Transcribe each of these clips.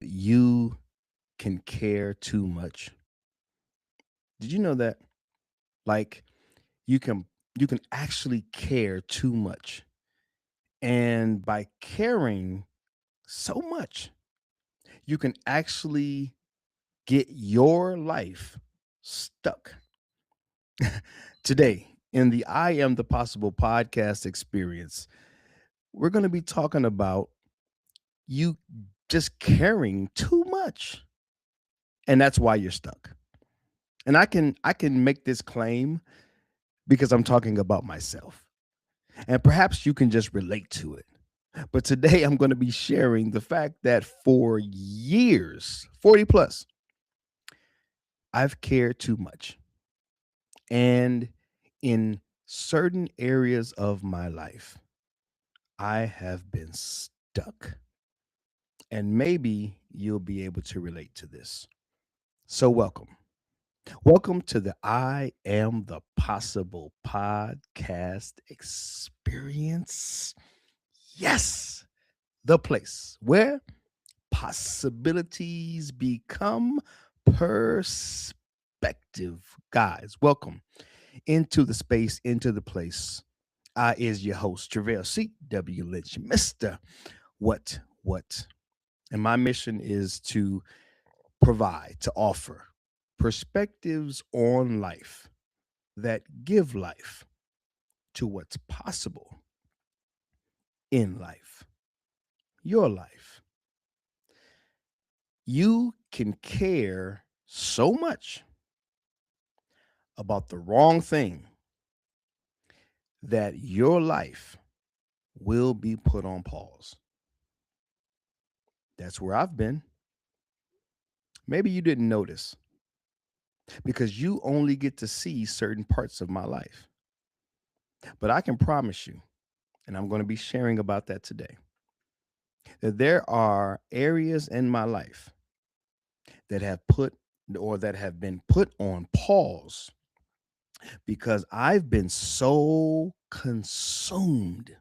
You can care too much. Did you know that? Like you can you can actually care too much. And by caring so much, you can actually get your life stuck. Today, in the I Am the Possible podcast experience, we're going to be talking about you just caring too much. And that's why you're stuck. And I can make this claim because I'm talking about myself. And perhaps you can just relate to it. But today I'm going to be sharing the fact that for years, 40 plus, I've cared too much. And in certain areas of my life, I have been stuck. And maybe you'll be able to relate to this. So, welcome. Welcome to the I Am the Possible podcast experience. Yes, the place where possibilities become perspective. Guys, welcome into the space, into the place. I is your host, Travell C.W. Lynch, Mr. What? And my mission is to provide, to offer perspectives on life that give life to what's possible in life, your life. You can care so much about the wrong thing that your life will be put on pause. That's where I've been. Maybe you didn't notice because you only get to see certain parts of my life. But I can promise you, and I'm going to be sharing about that today, that there are areas in my life that have put or that have been put on pause because I've been so consumed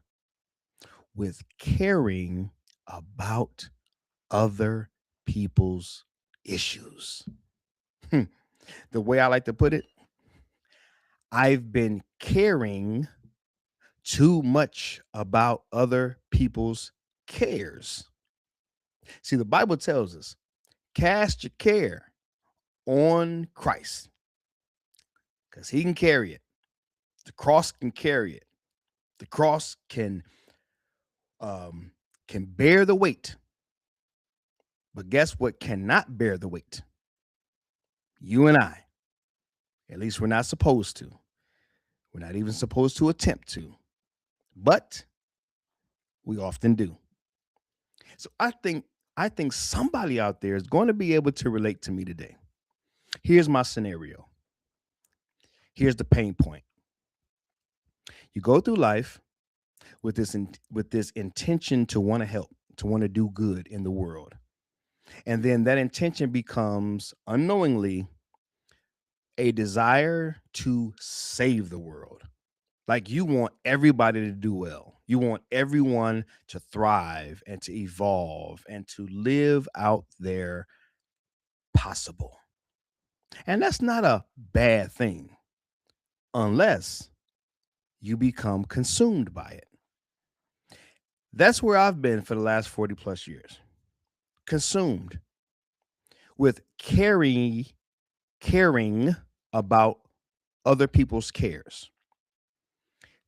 with caring about other people's issues. Hmm. The way I like to put it, I've been caring too much about other people's cares. See, the Bible tells us cast your care on Christ because he can carry it. The cross can carry it. The cross um, can bear the weight. But guess what cannot bear the weight? You and I. At least we're not supposed to. We're not even supposed to attempt to. But we often do. So I think somebody out there is going to be able to relate to me today. Here's my scenario. Here's the pain point. You go through life with this intention to want to help, to want to do good in the world. And then that intention becomes unknowingly a desire to save the world. Like you want everybody to do well. You want everyone to thrive and to evolve and to live out their possible. And that's not a bad thing unless you become consumed by it. That's where I've been for the last 40 plus years. Consumed with caring about other people's cares,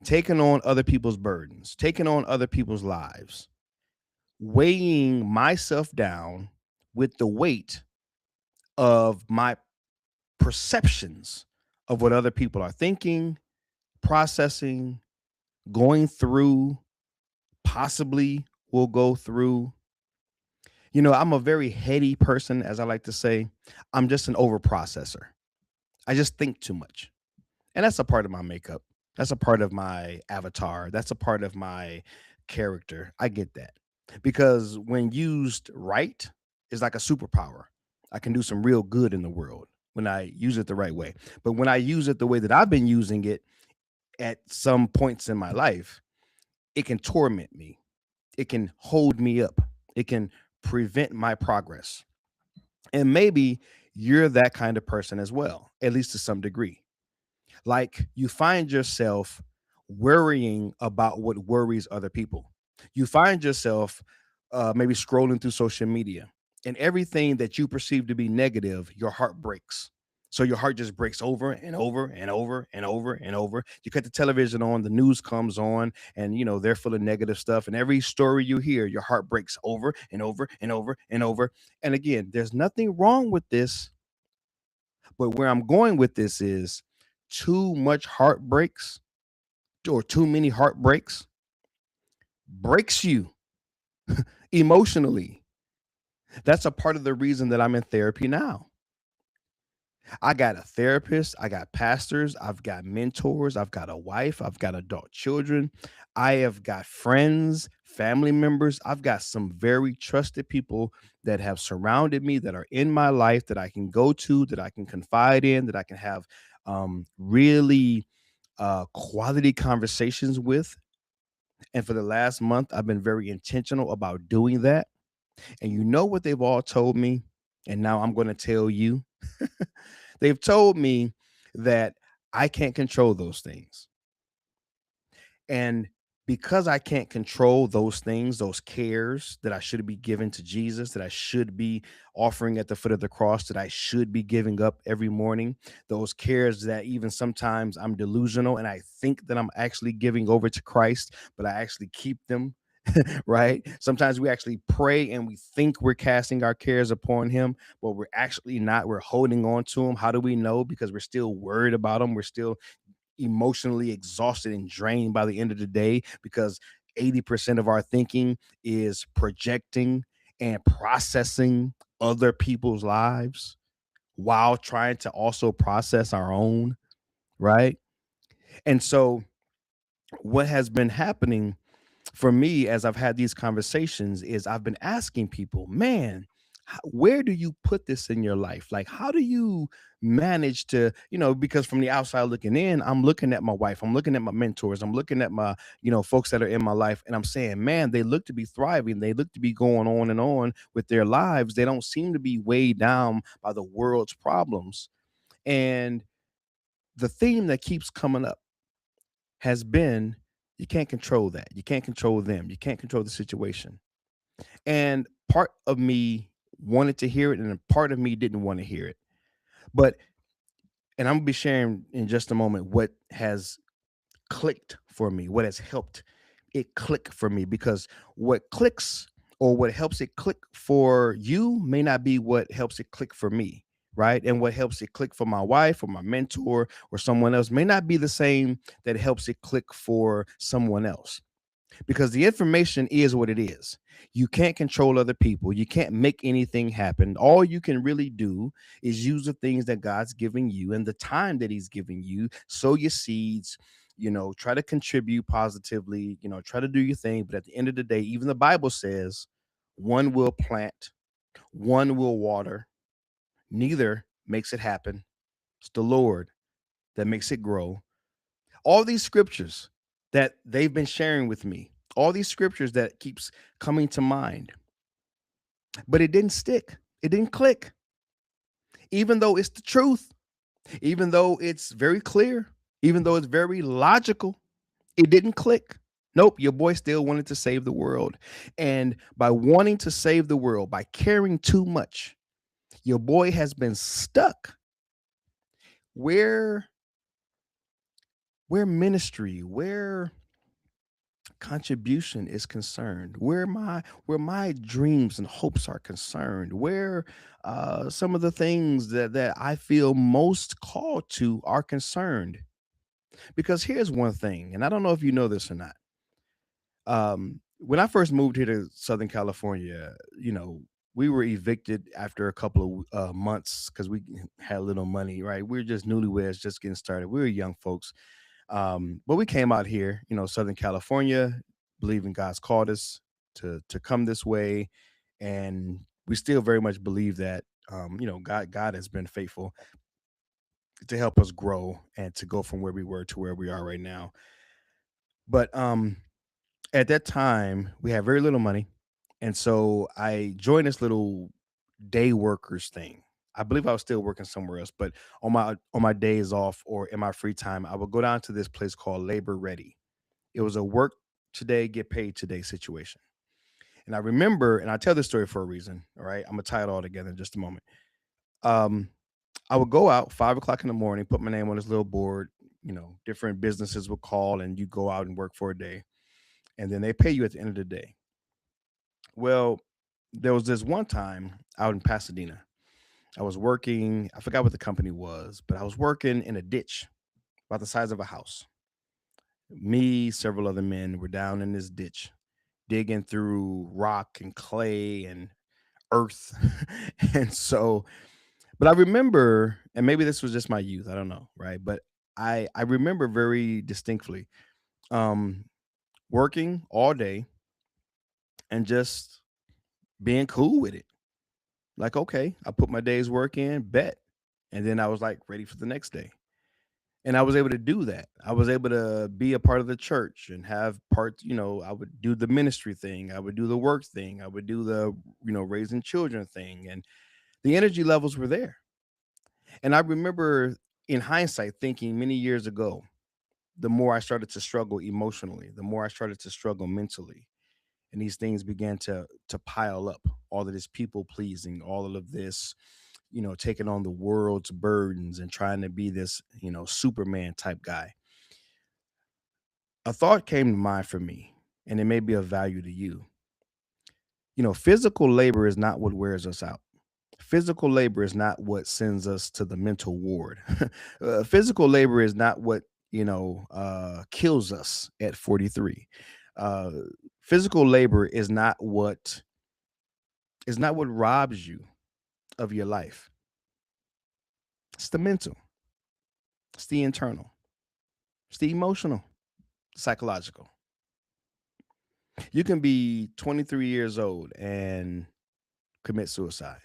taking on other people's burdens, taking on other people's lives, weighing myself down with the weight of my perceptions of what other people are thinking, processing, going through, possibly will go through. You know, I'm a very heady person, as I like to say. I'm just an over processor. I just think too much. And that's a part of my makeup. That's a part of my avatar. That's a part of my character. I get that. Because when used right, it's like a superpower. I can do some real good in the world when I use it the right way. But when I use it the way that I've been using it at some points in my life, it can torment me. It can hold me up. It can prevent my progress. And maybe you're that kind of person as well, at least to some degree. Like you find yourself worrying about what worries other people. You find yourself maybe scrolling through social media, and everything that you perceive to be negative, your heart breaks. So your heart just breaks over and over and over and over and over. You cut the television on, the news comes on, and they're full of negative stuff. And every story you hear, your heart breaks over and over and over and over. And again, there's nothing wrong with this, but where I'm going with this is too much heartbreaks or too many heartbreaks breaks you emotionally. That's a part of the reason that I'm in therapy now. I got a therapist, I got pastors, I've got mentors, I've got a wife, I've got adult children, I have got friends, family members. I've got some very trusted people that have surrounded me, that are in my life, that I can go to, that I can confide in, that I can have really quality conversations with. And for the last month, I've been very intentional about doing that. And you know what they've all told me? And now I'm going to tell you. They've told me that I can't control those things. And because I can't control those things, those cares that I should be giving to Jesus, that I should be offering at the foot of the cross, that I should be giving up every morning, those cares that even sometimes I'm delusional and I think that I'm actually giving over to Christ, but I actually keep them. Right? Sometimes we actually pray and we think we're casting our cares upon him, but we're actually not. We're holding on to him. How do we know? Because we're still worried about him. We're still emotionally exhausted and drained by the end of the day, because 80% of our thinking is projecting and processing other people's lives while trying to also process our own, right? And so what has been happening for me as I've had these conversations is I've been asking people, man, where do you put this in your life? Like, how do you manage to, because from the outside looking in, I'm looking at my wife, I'm looking at my mentors, I'm looking at my, folks that are in my life, and I'm saying, man, they look to be thriving. They look to be going on and on with their lives. They don't seem to be weighed down by the world's problems. And the theme that keeps coming up has been, you can't control that. You can't control them. You can't control the situation. And part of me wanted to hear it, and a part of me didn't want to hear it. But, and I'm gonna be sharing in just a moment what has clicked for me, what has helped it click for me, because what clicks or what helps it click for you may not be what helps it click for me. Right. And what helps it click for my wife or my mentor or someone else may not be the same that helps it click for someone else, because the information is what it is. You can't control other people. You can't make anything happen. All you can really do is use the things that God's giving you and the time that he's giving you. Sow your seeds, try to contribute positively, try to do your thing. But at the end of the day, even the Bible says one will plant, one will water, neither makes it happen. It's the Lord that makes it grow. All these scriptures that they've been sharing with me, all these scriptures that keeps coming to mind, but it didn't stick. It didn't click. Even though it's the truth, even though it's very clear, even though it's very logical, it didn't click. Nope, your boy still wanted to save the world. And by wanting to save the world, by caring too much, your boy has been stuck where ministry, where contribution is concerned, where my dreams and hopes are concerned, where some of the things that I feel most called to are concerned. Because here's one thing, and I don't know if you know this or not. When I first moved here to Southern California, we were evicted after a couple of months because we had little money. Right, we were just newlyweds, just getting started. We were young folks, but we came out here, Southern California, believing God's called us to come this way, and we still very much believe that, God has been faithful to help us grow and to go from where we were to where we are right now. But at that time, we had very little money. And so I joined this little day workers thing. I believe I was still working somewhere else, but on my days off or in my free time, I would go down to this place called Labor Ready. It was a work today, get paid today situation. And I remember, and I tell this story for a reason. All right. I'm gonna tie it all together in just a moment. Um, I would go out 5 o'clock in the morning, put my name on this little board. Different businesses would call and you go out and work for a day. And then they pay you at the end of the day. Well, there was this one time out in Pasadena. I was working, I forgot what the company was, but I was working in a ditch about the size of a house. Me, several other men were down in this ditch, digging through rock and clay and earth. and so, but I remember, and maybe this was just my youth, I don't know, right? But I remember very distinctly um working all day and just being cool with it. Like, okay, I put my day's work in, bet. And then I was like ready for the next day. And I was able to do that. I was able to be a part of the church and have parts, I would do the ministry thing, I would do the work thing, I would do the, raising children thing. And the energy levels were there. And I remember in hindsight thinking many years ago, the more I started to struggle emotionally, the more I started to struggle mentally. And these things began to pile up. All of this people pleasing, all of this, taking on the world's burdens and trying to be this, Superman type guy. A thought came to mind for me, and it may be of value to you. Physical labor is not what wears us out. Physical labor is not what sends us to the mental ward. Physical labor is not what kills us at 43. Uh, Physical labor is not what robs you of your life. It's the mental, it's the internal, it's the emotional, psychological. You can be 23 years old and commit suicide.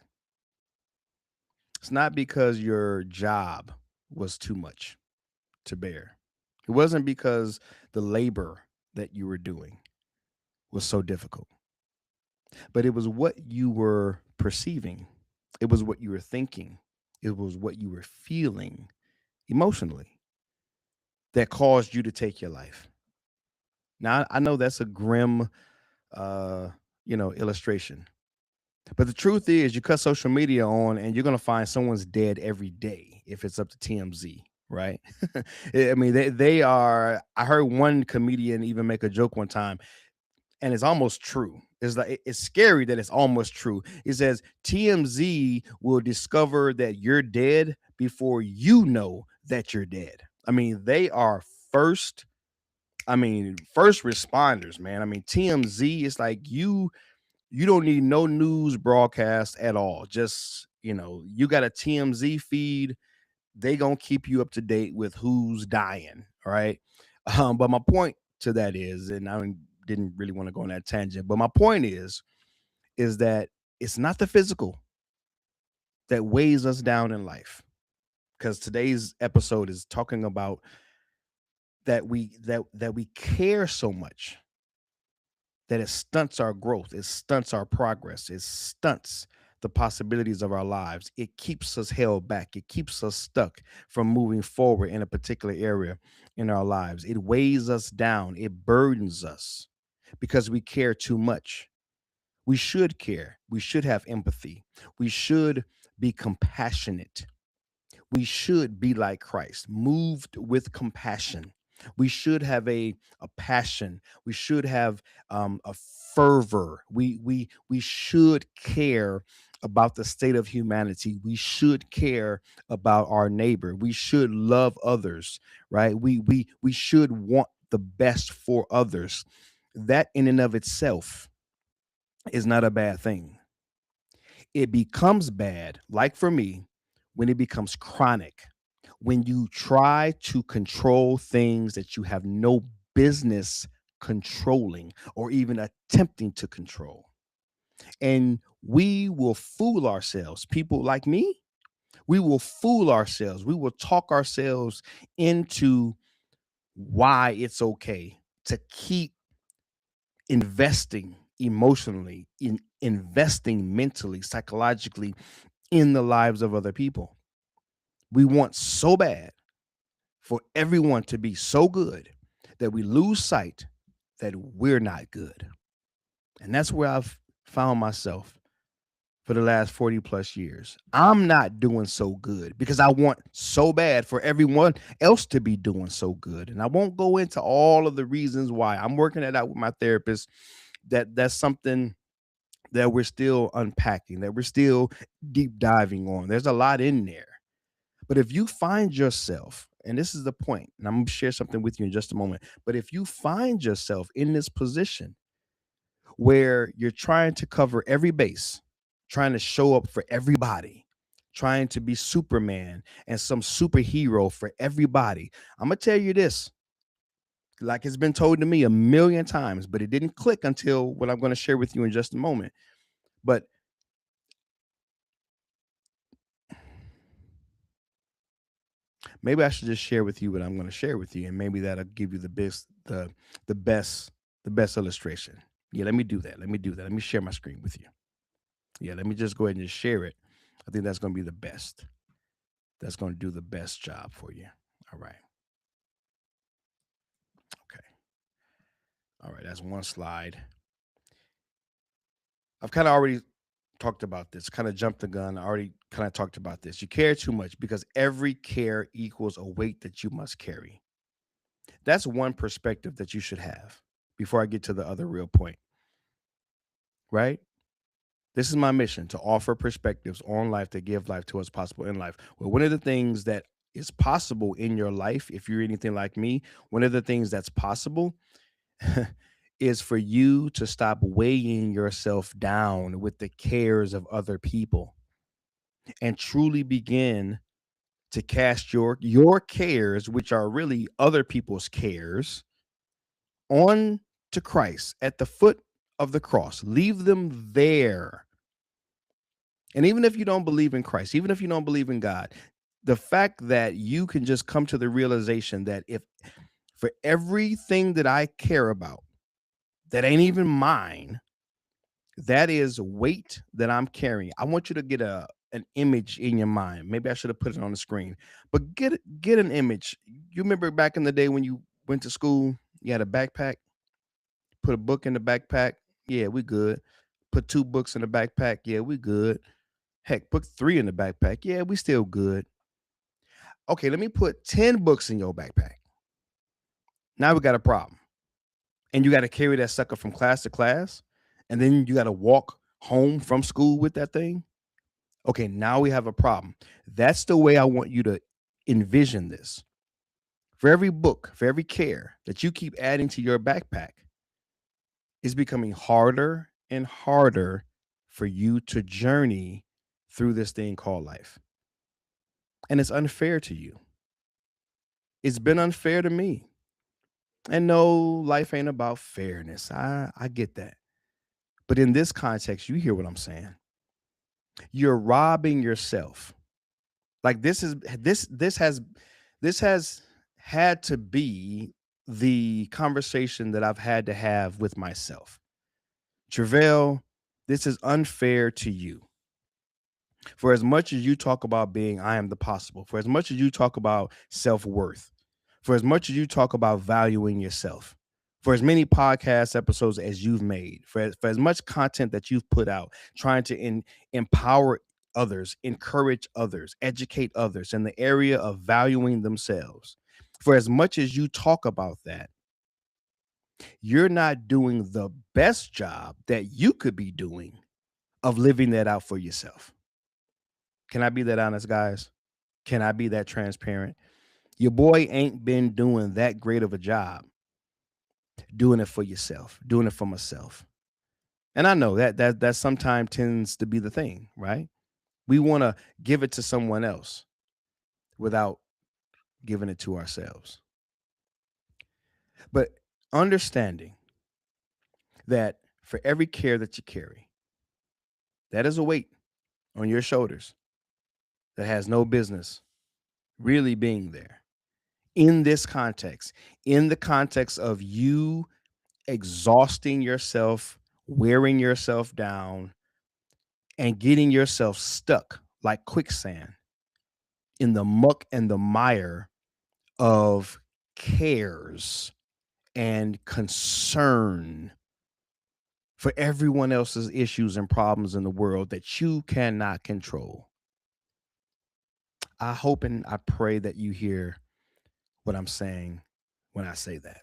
It's not because your job was too much to bear. It wasn't because the labor that you were doing was so difficult, but it was what you were perceiving. It was what you were thinking. It was what you were feeling emotionally that caused you to take your life. Now, I know that's a grim, uh, illustration. But the truth is, you cut social media on, and you're gonna find someone's dead every day if it's up to TMZ, right? I mean, they are. I heard one comedian even make a joke one time, and it's almost true. It's like it's scary that it's almost true. It says TMZ will discover that you're dead before you know that you're dead. I mean, they are first. I mean, first responders, man. I mean, TMZ is like you don't need no news broadcast at all. Just, you got a TMZ feed. They gonna keep you up to date with who's dying. All right. But my point to that is, and didn't really want to go on that tangent, but my point is that it's not the physical that weighs us down in life. Because today's episode is talking about that we care so much that it stunts our growth, it stunts our progress, it stunts the possibilities of our lives. It keeps us held back, it keeps us stuck from moving forward in a particular area in our lives. It weighs us down, it burdens us because we care too much. We should care, we should have empathy, we should be compassionate, we should be like Christ, moved with compassion. We should have a passion. We should have a fervor. We should care about the state of humanity. We should care about our neighbor. We should love others, right? We should want the best for others. That in and of itself is not a bad thing. It becomes bad, like for me, when it becomes chronic, when you try to control things that you have no business controlling or even attempting to control. And we will fool ourselves. People like me, we will fool ourselves. We will talk ourselves into why it's okay to keep investing emotionally, in investing mentally, psychologically in the lives of other people. We want so bad for everyone to be so good that we lose sight that we're not good. And that's where I've found myself for the last 40 plus years. I'm not doing so good because I want so bad for everyone else to be doing so good. And I won't go into all of the reasons why. I'm working it out with my therapist. That's something that we're still unpacking, that we're still deep diving on. There's a lot in there. But if you find yourself, and this is the point, and I'm going to share something with you in just a moment, but if you find yourself in this position where you're trying to cover every base, trying to show up for everybody, trying to be Superman and some superhero for everybody, I'm going to tell you this, like it's been told to me a million times, but it didn't click until what I'm going to share with you in just a moment. But maybe I should just share with you what I'm going to share with you, and maybe that'll give you the best the best illustration. Yeah, let me do that. Let me do that. Let me share my screen with you. Yeah, let me just go ahead and just share it. I think that's going to be the best. That's going to do the best job for you. All right. Okay. All right. That's one slide. I've kind of already talked about this, kind of jumped the gun. I already kind of talked about this. You care too much because every care equals a weight that you must carry. That's one perspective that you should have before I get to the other real point, right? This is my mission to offer perspectives on life that give life to what's possible in life. Well, one of the things that is possible in your life, if you're anything like me, one of the things that's possible is for you to stop weighing yourself down with the cares of other people and truly begin to cast your cares, which are really other people's cares, on to Christ at the foot of the cross. Leave them there. And even if you don't believe in Christ, even if you don't believe in God, the fact that you can just come to the realization that if for everything that I care about that ain't even mine, that is weight that I'm carrying. I want you to get an image in your mind. Maybe I should have put it on the screen, but get an image. You remember back in the day when you went to school, you had a backpack, put a book in the backpack. Yeah, we good. Put two books in the backpack. Yeah, we good. Heck, put three in the backpack. Yeah, we still good. Okay, let me put 10 books in your backpack. Now we got a problem. And you got to carry that sucker from class to class. And then you got to walk home from school with that thing. Okay, now we have a problem. That's the way I want you to envision this. For every book, for every care that you keep adding to your backpack, it's becoming harder and harder for you to journey through this thing called life. And it's unfair to you. It's been unfair to me. And no, life ain't about fairness. I get that. But in this context, you hear what I'm saying. You're robbing yourself. Like this has had to be the conversation that I've had to have with myself. Travell, this is unfair to you. For as much as you talk about being I am the possible, for as much as you talk about self-worth, for as much as you talk about valuing yourself, for as many podcast episodes as you've made, for as much content that you've put out, trying to empower others, encourage others, educate others in the area of valuing themselves, for as much as you talk about that, you're not doing the best job that you could be doing of living that out for yourself. Can I be that honest, guys? Can I be that transparent? Your boy ain't been doing that great of a job doing it for yourself, doing it for myself. And I know that sometimes tends to be the thing, right? We want to give it to someone else without giving it to ourselves. But understanding that for every care that you carry, that is a weight on your shoulders that has no business really being there in this context, in the context of you exhausting yourself wearing yourself down, and getting yourself stuck like quicksand in the muck and the mire of cares and concern for everyone else's issues and problems in the world that you cannot control. I hope and I pray that you hear what I'm saying when I say that.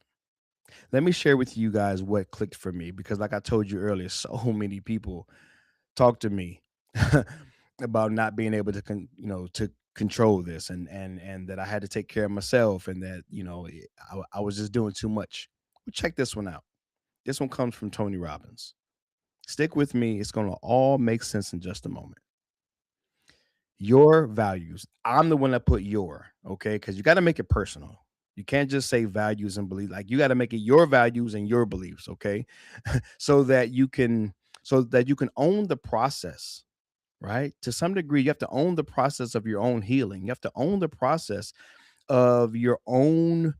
Let me share with you guys what clicked for me because, like I told you earlier, so many people talk to me about not being able to, to control this, and that I had to take care of myself, and that I was just doing too much. Well, check this one out. This one comes from Tony Robbins. Stick with me; it's going to all make sense in just a moment. Your values. I'm the one that put your, okay? Because you got to make it personal. You can't just say values and belief. Like, you got to make it your values and your beliefs, okay? so that you can own the process, right? To some degree, you have to own the process of your own healing. You have to own the process of your own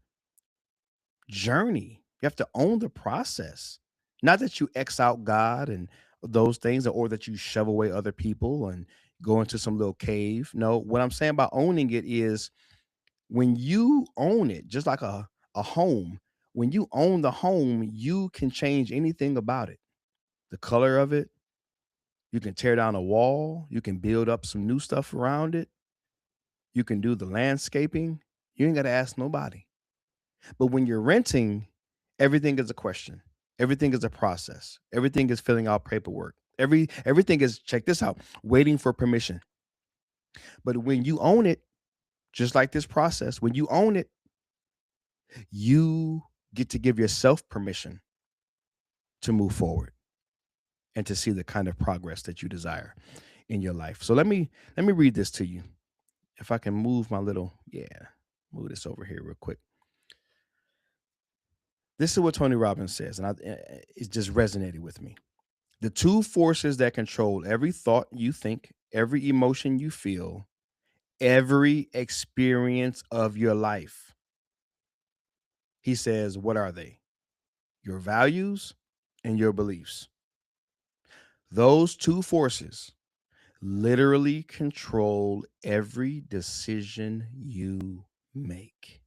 journey. You have to own the process. Not that you X out God and those things, or that you shove away other people and go into some little cave. No, what I'm saying about owning it is when you own it, just like a home, when you own the home, you can change anything about it. The color of it, you can tear down a wall, you can build up some new stuff around it, you can do the landscaping. You ain't got to ask nobody. But when you're renting, everything is a question. Everything is a process. Everything is filling out paperwork. Everything is, check this out, waiting for permission. But when you own it, just like this process, when you own it, you get to give yourself permission to move forward and to see the kind of progress that you desire in your life. So let me read this to you. If I can move my little, move this over here real quick. This is what Tony Robbins says, and it just resonated with me. The two forces that control every thought you think, every emotion you feel, every experience of your life. He says, what are they? Your values and your beliefs. Those two forces literally control every decision you make.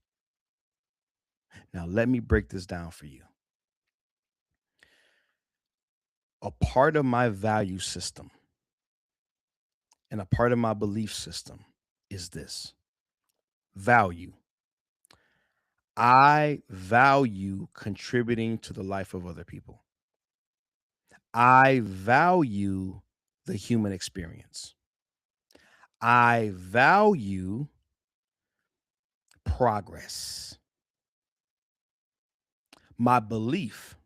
Now, let me break this down for you. A part of my value system and a part of my belief system is this: value. I value contributing to the life of other people. I value the human experience. I value progress. My belief.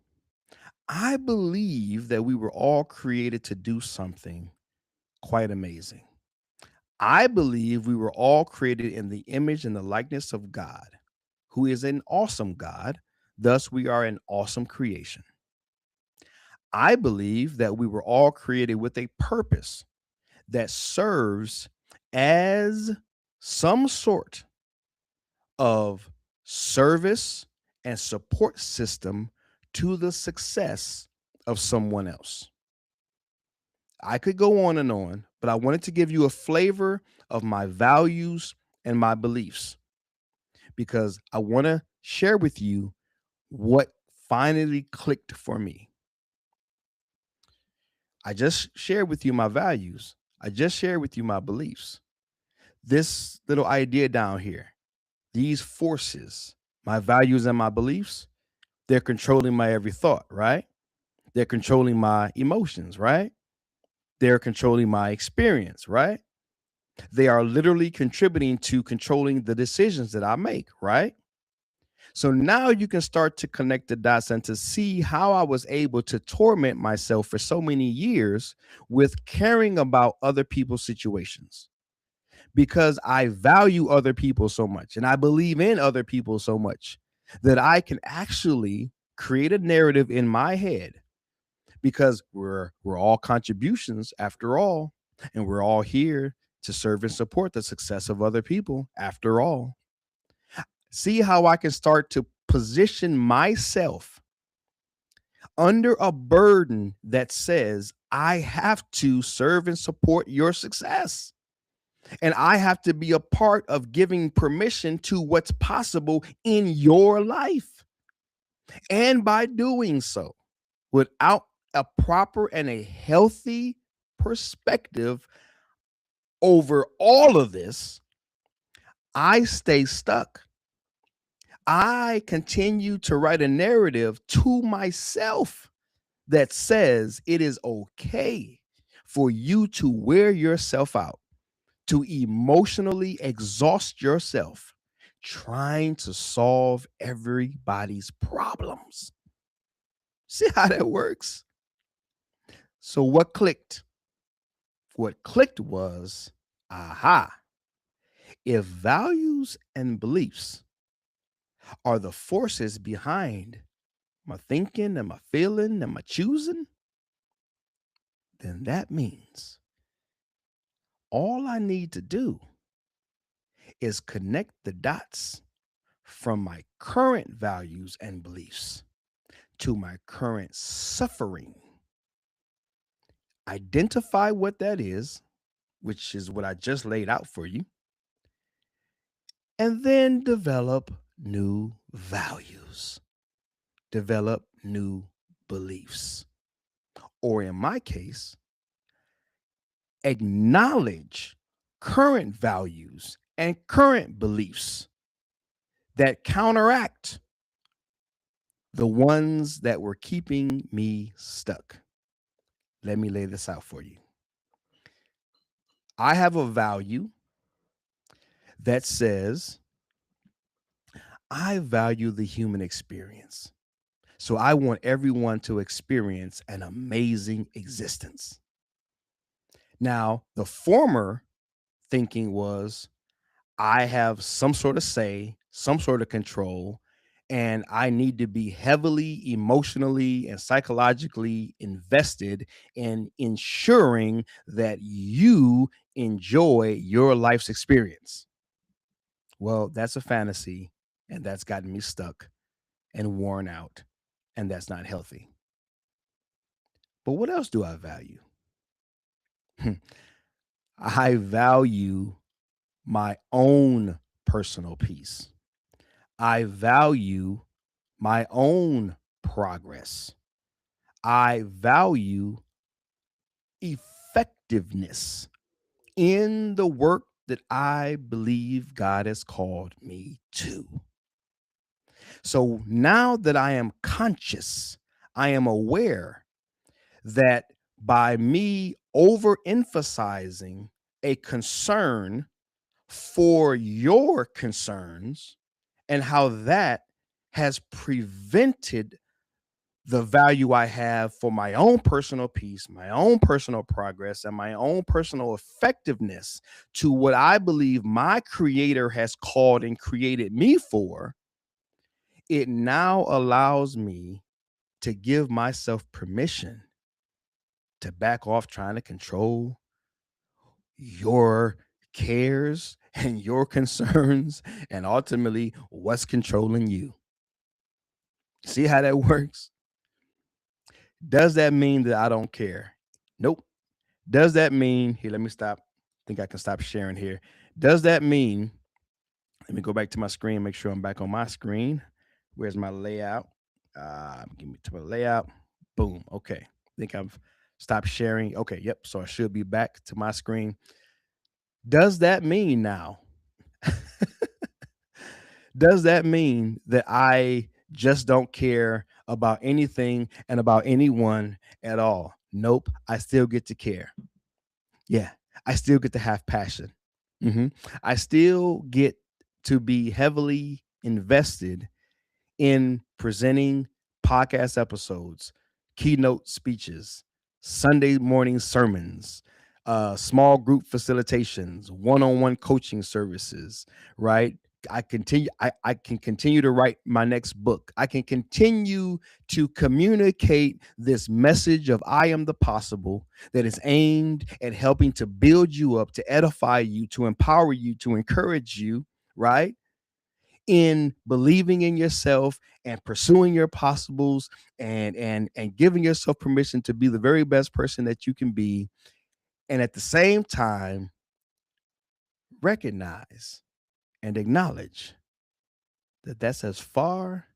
I believe that we were all created to do something quite amazing. I believe we were all created in the image and the likeness of God, who is an awesome God. Thus, we are an awesome creation. I believe that we were all created with a purpose that serves as some sort of service and support system to the success of someone else. I could go on, but I wanted to give you a flavor of my values and my beliefs because I want to share with you what finally clicked for me. I just shared with you my values. I just shared with you my beliefs. This little idea down here, these forces, my values and my beliefs, they're controlling my every thought, right? They're controlling my emotions, right? They're controlling my experience, right? They are literally contributing to controlling the decisions that I make, right? So now you can start to connect the dots and to see how I was able to torment myself for so many years with caring about other people's situations because I value other people so much and I believe in other people so much that I can actually create a narrative in my head because we're all contributions after all, and we're all here to serve and support the success of other people after all. See how I can start to position myself under a burden that says, I have to serve and support your success. And I have to be a part of giving permission to what's possible in your life. And by doing so, without a proper and a healthy perspective over all of this, I stay stuck. I continue to write a narrative to myself that says it is okay for you to wear yourself out, to emotionally exhaust yourself trying to solve everybody's problems. See how that works? So, what clicked? What clicked was, aha, if values and beliefs are the forces behind my thinking and my feeling and my choosing, then that means all I need to do is connect the dots from my current values and beliefs to my current suffering. Identify what that is, which is what I just laid out for you, and then develop new values, develop new beliefs. Or in my case, acknowledge current values and current beliefs that counteract the ones that were keeping me stuck. Let me lay this out for you. I have a value that says I value the human experience. So I want everyone to experience an amazing existence. Now, the former thinking was I have some sort of say, some sort of control, and I need to be heavily emotionally and psychologically invested in ensuring that you enjoy your life's experience. Well, that's a fantasy, and that's gotten me stuck and worn out, and that's not healthy. But what else do I value? I value my own personal peace. I value my own progress. I value effectiveness in the work that I believe God has called me to. So now that I am conscious, I am aware that by me overemphasizing a concern for your concerns and how that has prevented the value I have for my own personal peace, my own personal progress, and my own personal effectiveness to what I believe my creator has called and created me for, it now allows me to give myself permission to back off trying to control your cares and your concerns and ultimately what's controlling you. See how that works? Does that mean that I don't care? Nope. Does that mean, here, let me stop. I think I can stop sharing here. Does that mean, let me go back to my screen, make sure I'm back on my screen. Where's my layout? Give me to my layout. Boom. Okay. I think I've stopped sharing. Okay. Yep. So I should be back to my screen. Does that mean now? Does that mean that I just don't care about anything and about anyone at all? Nope. I still get to care. Yeah. I still get to have passion. Mhm. I still get to be heavily invested in presenting podcast episodes, keynote speeches, Sunday morning sermons, small group facilitations, one-on-one coaching services, right? I can continue to write my next book. I can continue to communicate this message of I am the possible that is aimed at helping to build you up, to edify you, to empower you, to encourage you, right? in believing in yourself and pursuing your possibles and giving yourself permission to be the very best person that you can be, and at the same time recognize and acknowledge that that's as far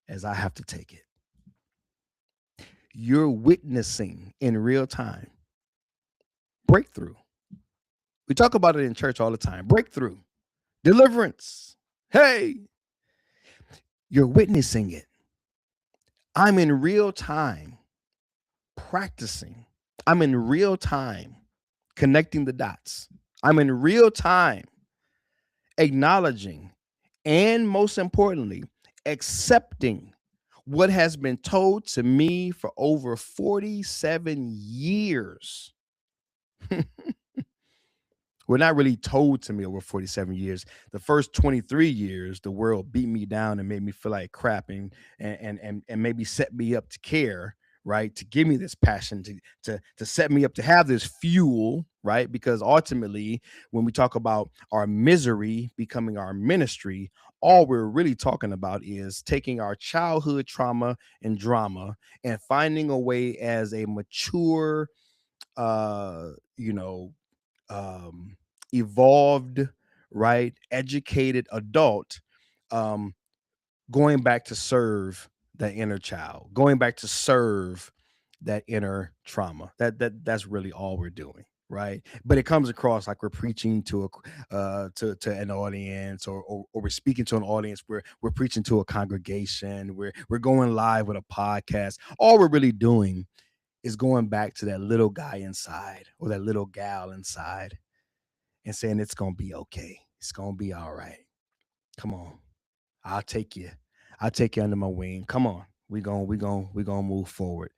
as I have to take it. You're witnessing in real time breakthrough. We talk about it in church all the time. Breakthrough, deliverance. Hey, you're witnessing it. I'm in real time practicing. I'm in real time connecting the dots. I'm in real time acknowledging and, most importantly, accepting what has been told to me for over 47 years. Well, not really told to me over 47 years. The first 23 years, the world beat me down and made me feel like crap, and maybe set me up to care, right? To give me this passion, to set me up to have this fuel, right? Because ultimately, when we talk about our misery becoming our ministry, all we're really talking about is taking our childhood trauma and drama and finding a way as a mature, uh, you know, um, evolved, right, educated adult, um, going back to serve that inner child, going back to serve that inner trauma. That's really all we're doing, right? But it comes across like we're preaching to to an audience, or we're speaking to an audience. We're preaching to a congregation. We're going live with a podcast. All we're really doing is going back to that little guy inside or that little gal inside and saying it's gonna be okay. It's gonna be all right. Come on. I'll take you. I'll take you under my wing. Come on. We gonna move forward.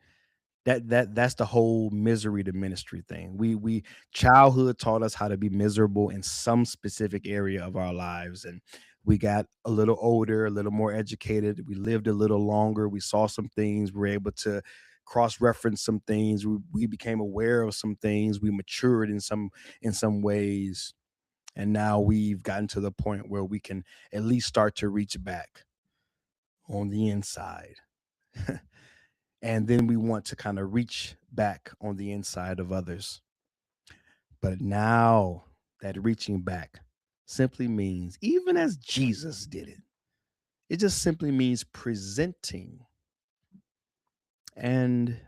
That's the whole misery to ministry thing. We childhood taught us how to be miserable in some specific area of our lives, and we got a little older, a little more educated. We lived a little longer. We saw some things. We were able to cross-reference some things. We became aware of some things. We matured in some ways, and now we've gotten to the point where we can at least start to reach back on the inside. And then we want to kind of reach back on the inside of others. But now that reaching back simply means, even as Jesus did it, it just simply means presenting. And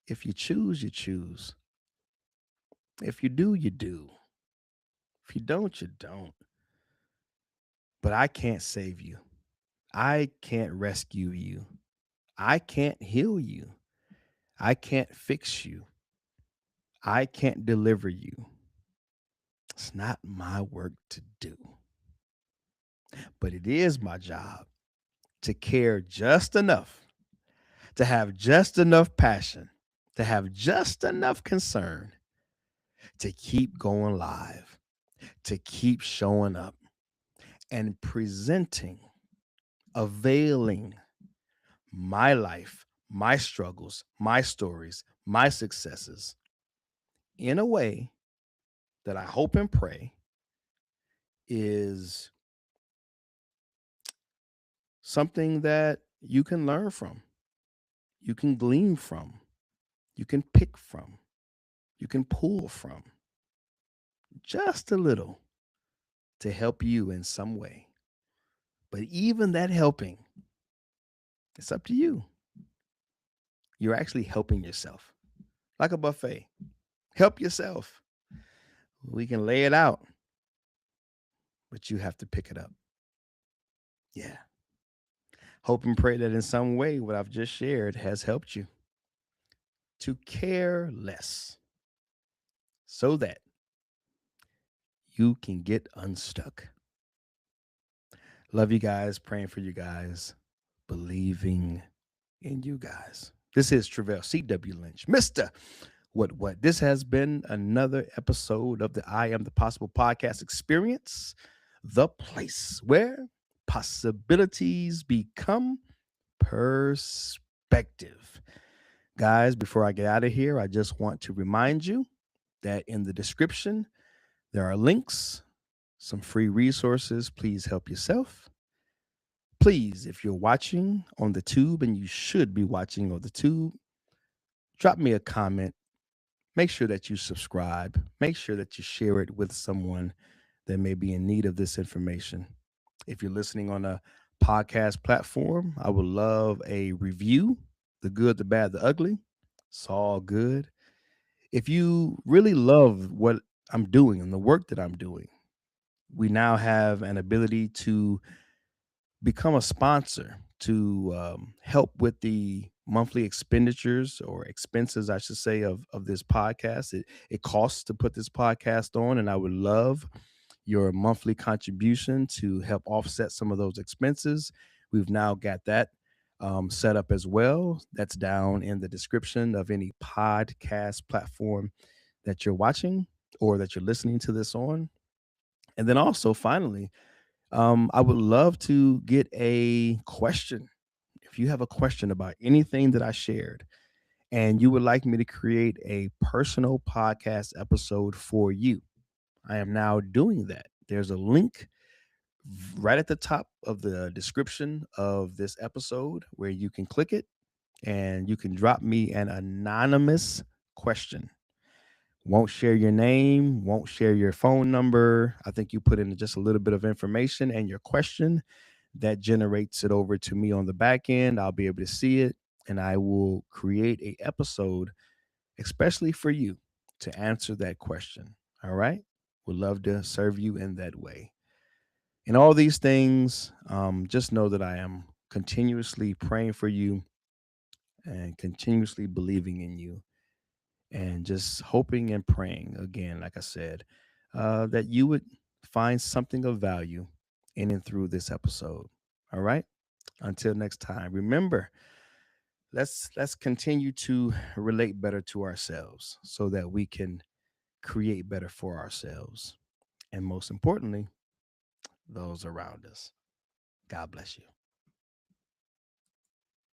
if you choose, you choose. If you do, you do. If you don't, you don't. But I can't save you. I can't rescue you. I can't heal you. I can't fix you. I can't deliver you. It's not my work to do. But it is my job to care just enough, to have just enough passion, to have just enough concern to keep going live, to keep showing up and presenting, availing my life, my struggles, my stories, my successes in a way that I hope and pray is something that you can learn from, you can glean from, you can pick from, you can pull from just a little to help you in some way. But even that helping, it's up to you. You're actually helping yourself like a buffet. Help yourself. We can lay it out, but you have to pick it up. Yeah. Hope and pray that in some way what I've just shared has helped you to care less so that you can get unstuck. Love you guys, praying for you guys, believing in you guys. This is Travell C.W. Lynch, Mr. What. This has been another episode of the I Am the Possible podcast experience, the place where possibilities become perspective. Guys, before I get out of here, I just want to remind you that in the description, there are links, some free resources. Please help yourself. Please, if you're watching on the tube, and you should be watching on the tube, drop me a comment. Make sure that you subscribe. Make sure that you share it with someone that may be in need of this information. If you're listening on a podcast platform, I would love a review, the good, the bad, the ugly. It's all good. If you really love what I'm doing and the work that I'm doing, we now have an ability to become a sponsor to help with the monthly expenditures or expenses, I should say, of this podcast. It costs to put this podcast on, and I would love your monthly contribution to help offset some of those expenses. We've now got that set up as well. That's down in the description of any podcast platform that you're watching or that you're listening to this on. And then also, finally, I would love to get a question. If you have a question about anything that I shared and you would like me to create a personal podcast episode for you, I am now doing that. There's a link right at the top of the description of this episode where you can click it and you can drop me an anonymous question. Won't share your name, won't share your phone number. I think you put in just a little bit of information and your question that generates it over to me on the back end. I'll be able to see it and I will create a episode especially for you to answer that question. All right? Would love to serve you in that way. And all these things, just know that I am continuously praying for you and continuously believing in you and just hoping and praying again, like I said, that you would find something of value in and through this episode. All right. Until next time, remember, let's continue to relate better to ourselves so that we can create better for ourselves and most importantly, those around us. God bless you.